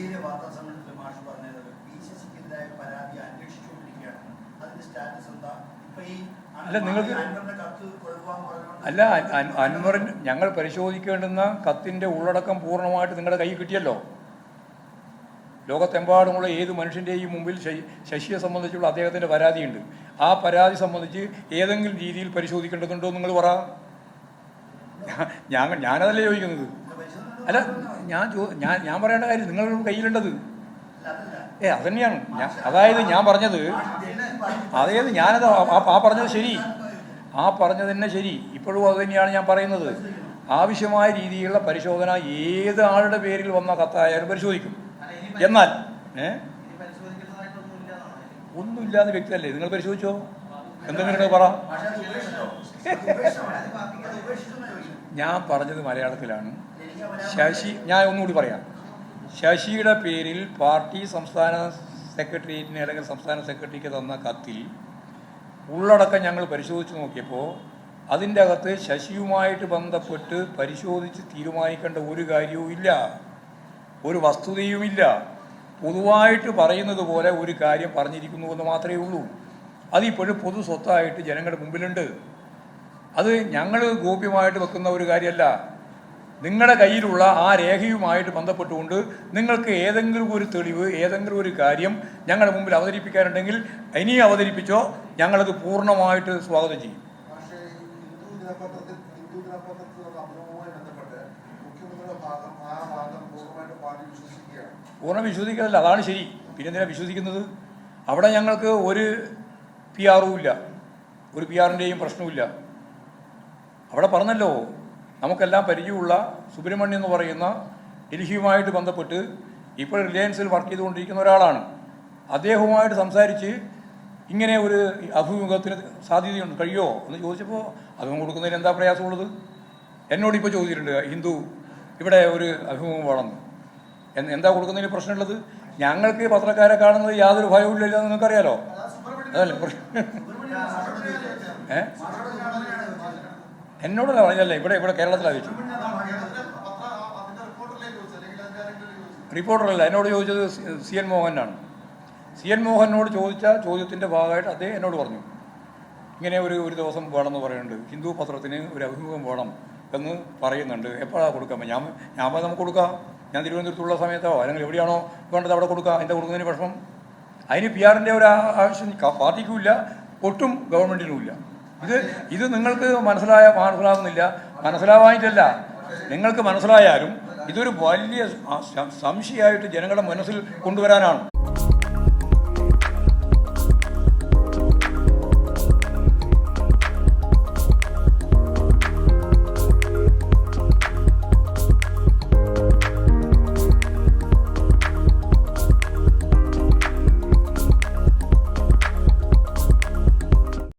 മഞ്ചേരി വാർത്താസമ്മേളനത്തിൽ മാഷ് പറഞ്ഞത് PCCക്കെതിരായ പരാതി അന്വേഷിച്ചുകൊണ്ടിരിക്കുകയാണ്. അതിന്റെ സ്റ്റാറ്റസ് എന്താ? അല്ല, നിങ്ങൾക്ക് അല്ല, അൻവറിന് ഞങ്ങൾ പരിശോധിക്കേണ്ടുന്ന കത്തിൻ്റെ ഉള്ളടക്കം പൂർണ്ണമായിട്ട് നിങ്ങളുടെ കയ്യിൽ കിട്ടിയല്ലോ. ലോകത്തെമ്പാടുമുള്ള ഏത് മനുഷ്യൻ്റെയും മുമ്പിൽ ശശിയെ സംബന്ധിച്ചുള്ള അദ്ദേഹത്തിൻ്റെ പരാതിയുണ്ട്. ആ പരാതി സംബന്ധിച്ച് ഏതെങ്കിലും രീതിയിൽ പരിശോധിക്കേണ്ടതുണ്ടോ നിങ്ങൾ പറ. ഞാനതല്ലേ ചോദിക്കുന്നത്. അല്ല, ഞാൻ പറയേണ്ട കാര്യം നിങ്ങളുടെ കയ്യിലുണ്ടത്. അതന്നെയാണ് അതായത് ഞാൻ പറഞ്ഞത്. അതായത് ഞാനത് ആ പറഞ്ഞത് ശരി, ആ പറഞ്ഞത് തന്നെ ശരി. ഇപ്പോഴും അത് തന്നെയാണ് ഞാൻ പറയുന്നത്. ആവശ്യമായ രീതിയിലുള്ള പരിശോധന ഏത് ആളുടെ പേരിൽ വന്ന കത്തായാലും പരിശോധിക്കും. എന്നാൽ ഒന്നുമില്ലാത്ത വ്യക്തിയല്ലേ നിങ്ങൾ പരിശോധിച്ചോ? എന്തെങ്കിലും പറ. ഞാൻ പറഞ്ഞത് മലയാളത്തിലാണ്. ഞാൻ ഒന്നുകൂടി പറയാം. ശശിയുടെ പേരിൽ പാർട്ടി സംസ്ഥാന സെക്രട്ടേറിയറ്റിന് അല്ലെങ്കിൽ സംസ്ഥാന സെക്രട്ടറിക്ക് തന്ന കത്തിൽ ഉള്ളടക്കം ഞങ്ങൾ പരിശോധിച്ച് നോക്കിയപ്പോൾ അതിൻ്റെ അകത്ത് ശശിയുമായിട്ട് ബന്ധപ്പെട്ട് പരിശോധിച്ച് തീരുമാനിക്കേണ്ട ഒരു കാര്യവും ഇല്ല, ഒരു വസ്തുതയുമില്ല. പൊതുവായിട്ട് പറയുന്നത് പോലെ ഒരു കാര്യം പറഞ്ഞിരിക്കുന്നുവെന്ന് മാത്രമേ ഉള്ളൂ. അതിപ്പോഴും പൊതു സ്വത്തായിട്ട് ജനങ്ങളുടെ മുമ്പിലുണ്ട്. അത് ഞങ്ങൾ ഗോപ്യമായിട്ട് വെക്കുന്ന ഒരു കാര്യമല്ല. നിങ്ങളുടെ കയ്യിലുള്ള ആ രേഖയുമായിട്ട് ബന്ധപ്പെട്ടുകൊണ്ട് നിങ്ങൾക്ക് ഏതെങ്കിലും ഒരു തെളിവ്, ഏതെങ്കിലും ഒരു കാര്യം ഞങ്ങളുടെ മുമ്പിൽ അവതരിപ്പിക്കാനുണ്ടെങ്കിൽ ഇനി അവതരിപ്പിച്ചോ, ഞങ്ങളത് പൂർണ്ണമായിട്ട് സ്വാഗതം ചെയ്യും. പൂർണ്ണ വിശ്വസിക്കലല്ല, അതാണ് ശരി. പിന്നെ എന്തിനാണ് വിശ്വസിക്കുന്നത്? അവിടെ ഞങ്ങൾക്ക് ഒരു PR ഇല്ല, ഒരു PR-ൻ്റെയും പ്രശ്നമില്ല. അവിടെ പറഞ്ഞല്ലോ, നമുക്കെല്ലാം പരിചയമുള്ള സുബ്രഹ്മണ്യം എന്ന് പറയുന്ന ഡൽഹിയുമായിട്ട് ബന്ധപ്പെട്ട് ഇപ്പോൾ റിലയൻസിൽ വർക്ക് ചെയ്തുകൊണ്ടിരിക്കുന്ന ഒരാളാണ്. അദ്ദേഹവുമായിട്ട് സംസാരിച്ച് ഇങ്ങനെ ഒരു അഭിമുഖത്തിന് സാധ്യതയുണ്ട്, കഴിയുമോ എന്ന് ചോദിച്ചപ്പോൾ അഭിമുഖം കൊടുക്കുന്നതിന് എന്താ പ്രയാസമുള്ളത്? എന്നോടിപ്പോൾ ചോദിച്ചിട്ടുണ്ട്, ഹിന്ദു ഇവിടെ ഒരു അഭിമുഖം വേണമെന്ന്. എന്താ കൊടുക്കുന്നതിന് പ്രശ്നമുള്ളത്? ഞങ്ങൾക്ക് പത്രക്കാരെ കാണുന്നത് യാതൊരു ഭയവും ഇല്ല, നിങ്ങൾക്കറിയാലോ. അതല്ലേ എന്നോടല്ല പറഞ്ഞല്ലേ, ഇവിടെ കേരളത്തിലാണ് ചോദിച്ചു. റിപ്പോർട്ടറല്ല, എന്നോട് ചോദിച്ചത് CN മോഹനാണ്. CN മോഹനോട് ചോദിച്ച ചോദ്യത്തിൻ്റെ ഭാഗമായിട്ട് അദ്ദേഹം എന്നോട് പറഞ്ഞു, ഇങ്ങനെ ഒരു ദിവസം വേണമെന്ന് പറയുന്നുണ്ട്, ഹിന്ദു പത്രത്തിന് ഒരു അഭിമുഖം വേണം എന്ന് പറയുന്നുണ്ട്, എപ്പോഴാണ് കൊടുക്കാൻ? ഞാൻ നമുക്ക് കൊടുക്കാം. ഞാൻ തിരുവനന്തപുരത്തുള്ള സമയത്തോ അല്ലെങ്കിൽ എവിടെയാണോ വേണ്ടത് അവിടെ കൊടുക്കാം. എന്താ കൊടുക്കുന്നതിന് പ്രശ്നം? അതിന് PR-ൻ്റെ ഒരു ആവശ്യം പാർട്ടിക്കുമില്ല, ഒട്ടും ഗവൺമെൻറ്റിനുമില്ല. ഇത് നിങ്ങൾക്ക് മനസ്സിലാകുന്നില്ല. മനസ്സിലാവാനിട്ടല്ല, നിങ്ങൾക്ക് മനസ്സിലായാലും ഇതൊരു വലിയ സംശയമായിട്ട് ജനങ്ങളുടെ മനസ്സിൽ കൊണ്ടുവരാനാണ്.